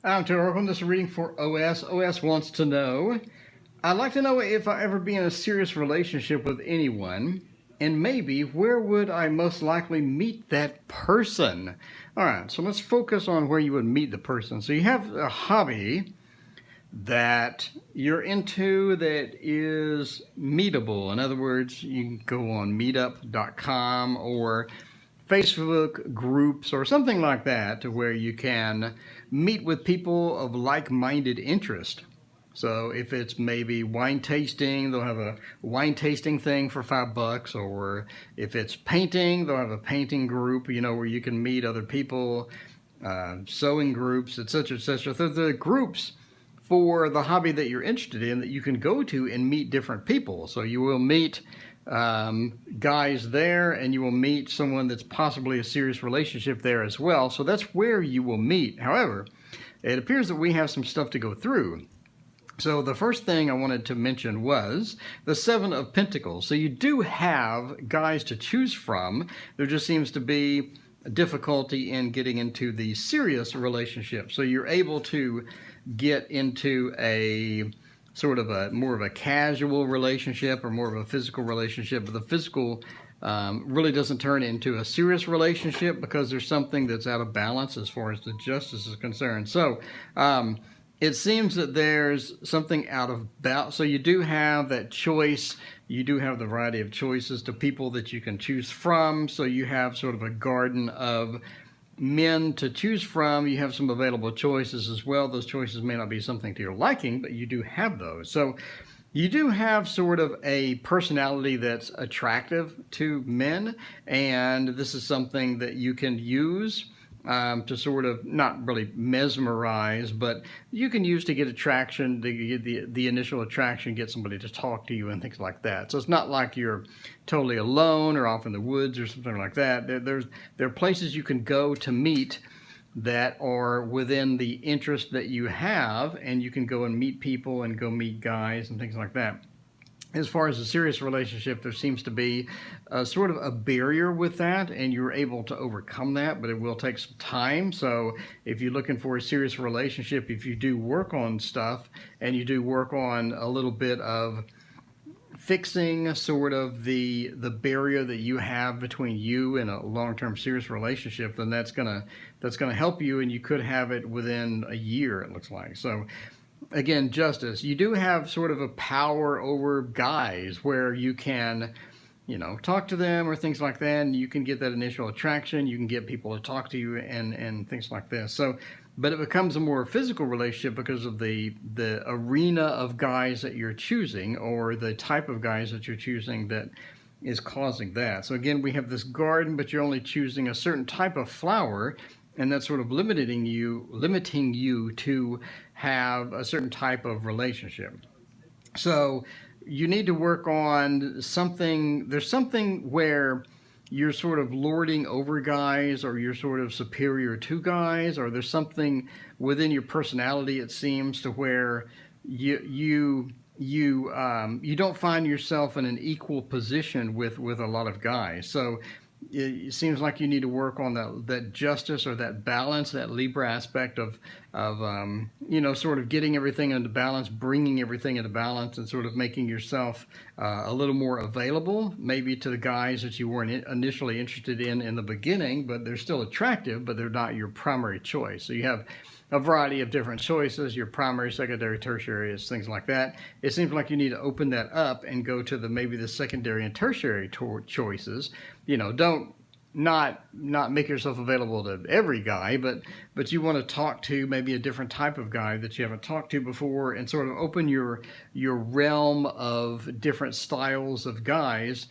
I'm Taylor Oracle. This is a reading for OS. OS wants to know, I'd like to know if I ever be in a serious relationship with anyone, and maybe where would I most likely meet that person? All right, so let's focus on where you would meet the person. So you have a hobby that you're into that is meetable. In other words, you can go on meetup.com or Facebook groups or something like that to where you can meet with people of like-minded interest. So if it's maybe wine tasting, they'll have a wine tasting thing for $5, or if it's painting, they'll have a painting group, where you can meet other people, sewing groups, etc., etc. So the groups for the hobby that you're interested in that you can go to and meet different people. So you will meet guys there, and you will meet someone that's possibly a serious relationship there as well. So that's where you will meet. However, it appears that we have some stuff to go through. So the first thing I wanted to mention was the Seven of Pentacles. So you do have guys to choose from. There just seems to be difficulty in getting into the serious relationship. So you're able to get into a sort of a more of a casual relationship or more of a physical relationship, but the physical really doesn't turn into a serious relationship because there's something that's out of balance as far as the justice is concerned. So it seems that there's something out of balance. So you do have that choice. You do have the variety of choices to people that you can choose from. So you have sort of a garden of men to choose from. You have some available choices as well. Those choices may not be something to your liking, but you do have those. So you do have sort of a personality that's attractive to men, and this is something that you can use to sort of not really mesmerize, but you can use to get attraction, to get the initial attraction, get somebody to talk to you and things like that. So it's not like you're totally alone or off in the woods or something like that. There are places you can go to meet that are within the interest that you have, and you can go and meet people and go meet guys and things like that. As far as a serious relationship, there seems to be sort of a barrier with that, and you're able to overcome that, but it will take some time. So if you're looking for a serious relationship, if you do work on stuff and you do work on a little bit of fixing sort of the barrier that you have between you and a long-term serious relationship, then that's gonna help you, and you could have it within a year, it looks like. So again, justice. You do have sort of a power over guys where you can, talk to them or things like that, and you can get that initial attraction. You can get people to talk to you and things like this. So, but it becomes a more physical relationship because of the arena of guys that you're choosing, or the type of guys that you're choosing that is causing that. So again, we have this garden, but you're only choosing a certain type of flower, and that's sort of limiting you to have a certain type of relationship. So you need to work on something. There's something where you're sort of lording over guys, or you're sort of superior to guys, or there's something within your personality, it seems, to where you don't find yourself in an equal position with a lot of guys. So it seems like you need to work on that justice, or that balance, that Libra aspect of sort of getting everything into balance, bringing everything into balance, and sort of making yourself a little more available, maybe to the guys that you weren't initially interested in the beginning, but they're still attractive, but they're not your primary choice. So you have a variety of different choices, your primary, secondary, tertiary, things like that. It seems like you need to open that up and go to maybe the secondary and tertiary choices. Don't not make yourself available to every guy, but you want to talk to maybe a different type of guy that you haven't talked to before, and sort of open your realm of different styles of guys,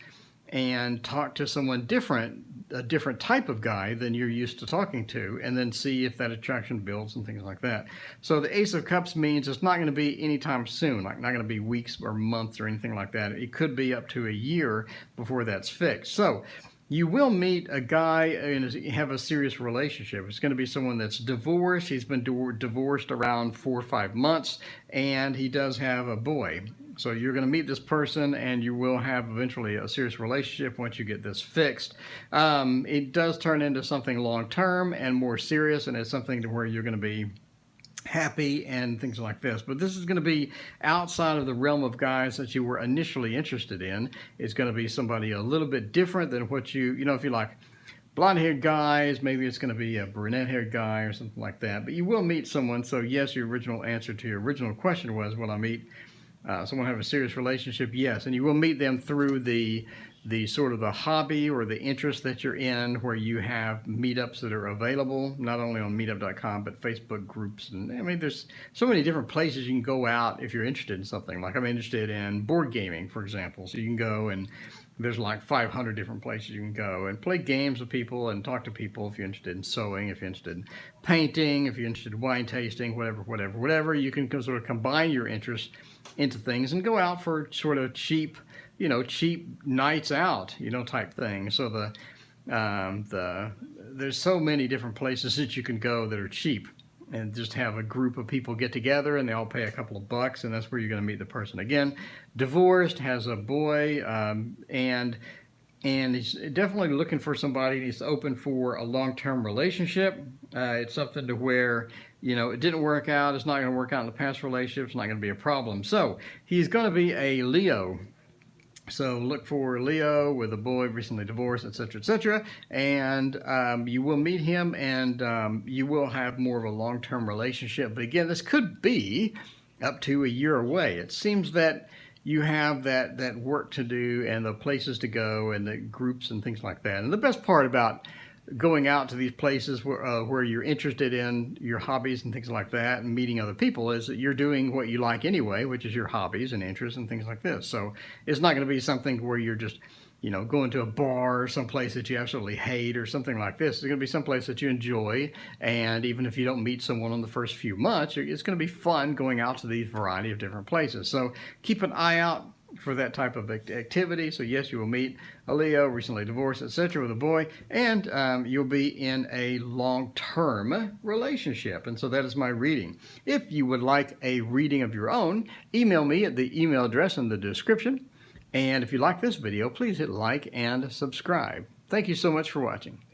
and talk to someone different, a different type of guy than you're used to talking to, and then see if that attraction builds and things like that. So the Ace of Cups means it's not going to be anytime soon, like not going to be weeks or months or anything like that. It could be up to a year before that's fixed. So you will meet a guy and have a serious relationship. It's going to be someone that's divorced. He's been divorced around 4 or 5 months, and he does have a boy. So you're going to meet this person, and you will have eventually a serious relationship once you get this fixed. It does turn into something long-term and more serious, and it's something to where you're going to be happy and things like this. But this is going to be outside of the realm of guys that you were initially interested in. It's going to be somebody a little bit different than what you know, if you like blonde-haired guys, maybe it's going to be a brunette-haired guy or something like that. But you will meet someone. So yes, your original answer to your original question was, will I meet someone have a serious relationship? Yes, and you will meet them through the sort of the hobby or the interest that you're in, where you have meetups that are available, not only on meetup.com, but Facebook groups. And I mean, there's so many different places you can go out if you're interested in something. Like I'm interested in board gaming, for example. So you can go and there's like 500 different places you can go and play games with people and talk to people if you're interested in sewing, if you're interested in painting, if you're interested in wine tasting, whatever. You can sort of combine your interests into things and go out for sort of cheap nights out, type thing. So there's so many different places that you can go that are cheap, and just have a group of people get together and they all pay a couple of bucks, and that's where you're going to meet the person. Again, divorced, has a boy, and he's definitely looking for somebody. He's open for a long-term relationship. It's something to where, it didn't work out. It's not going to work out in the past relationship. It's not going to be a problem. So he's going to be a Leo. So look for Leo with a boy, recently divorced, etc., etc. And you will meet him, and you will have more of a long-term relationship. But again, this could be up to a year away. It seems that you have that work to do and the places to go and the groups and things like that. And the best part about going out to these places where you're interested in your hobbies and things like that and meeting other people is that you're doing what you like anyway, which is your hobbies and interests and things like this. So it's not going to be something where you're just, going to a bar or someplace that you absolutely hate or something like this. It's going to be someplace that you enjoy. And even if you don't meet someone on the first few months, it's going to be fun going out to these variety of different places. So keep an eye out for that type of activity. So yes, you will meet a Leo, recently divorced, etc., with a boy, and you'll be in a long-term relationship. And so that is my reading. If you would like a reading of your own, email me at the email address in the description. And if you like this video, please hit like and subscribe. Thank you so much for watching.